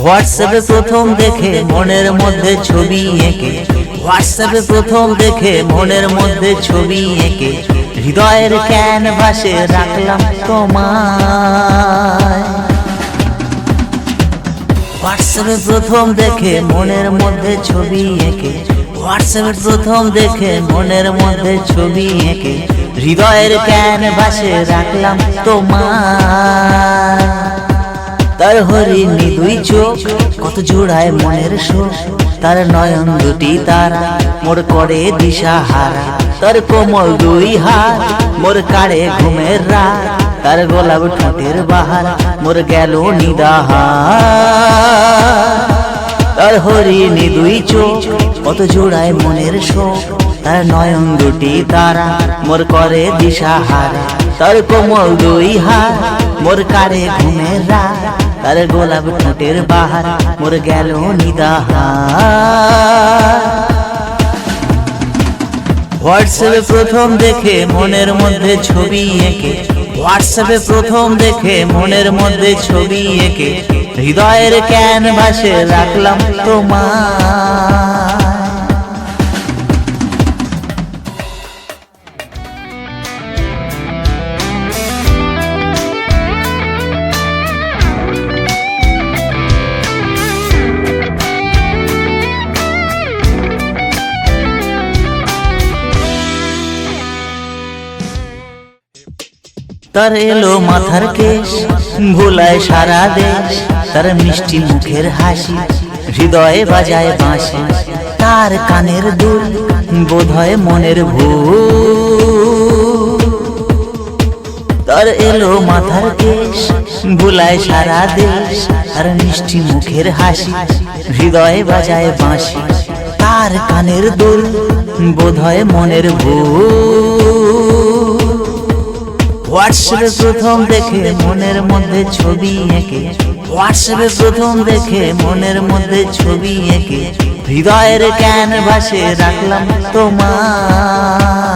হোয়াটসঅ্যাপে প্রথম দেখে মনের মধ্যে ছবি এঁকে, হোয়াটসঅ্যাপে প্রথম দেখে মনের মধ্যে ছবি এঁকে, হৃদয়ের ক্যানভাসে রাখলাম তোমায়। হোয়াটসঅ্যাপে প্রথম দেখে মনের মধ্যে ছবি এঁকে, হোয়াটসঅ্যাপে প্রথম দেখে মনের মধ্যে ছবি এঁকে, হৃদয়ের ক্যানভাসে রাখলাম তোমায়। তার হরিণী দুই চোখ কত জোড়ায় মনের শোক, তার নয়ন দুটি তারা মোর করে দিশাহারা, তার কোমল দুই হাত মোর কাড়ে ঘুমের রাত, তার গোলাপ ঠোঁটের বাহার মোর গেল নিদাহার। তার হরিণী দুই চোখ কত জোড়ায় মনের শোক, তার নয়ন দুটি তারা মোর করে দিশাহারা, তার কোমল দুই হাত মোর কাড়ে ঘুমের রাত, তার গোলাপ ঠোঁটের বাহার মোর গেল নিদাহার। হোয়াটসঅ্যাপে প্রথম দেখে মনের মধ্যে ছবি এঁকে, হোয়াটসঅ্যাপে প্রথম দেখে মনের মধ্যে ছবি এঁকে, হৃদয়ের ক্যানভাসে রাখলাম তোমায়। তার এলো মাথার কেশ ভোলায় সারা দেশ, তার মিষ্টি মুখের হাসি হৃদয়ে বাজায় বাঁশি, তার কানের দুল বোধহয় মনের ভুল। তার এলো মাথার কেশ ভোলায় সারা দেশ, তার মিষ্টি মুখের হাসি হৃদয়ে বাজায় বাঁশি, তার কানের দুল বোধহয় মনের ভুল। হোয়াটসঅ্যাপে প্রথম দেখে মনের মধ্যে ছবি এঁকে, হোয়াটসঅ্যাপে প্রথম দেখে মনের মধ্যে ছবি এঁকে, হৃদয়ের ক্যানভাসে রাখলাম তোমায়।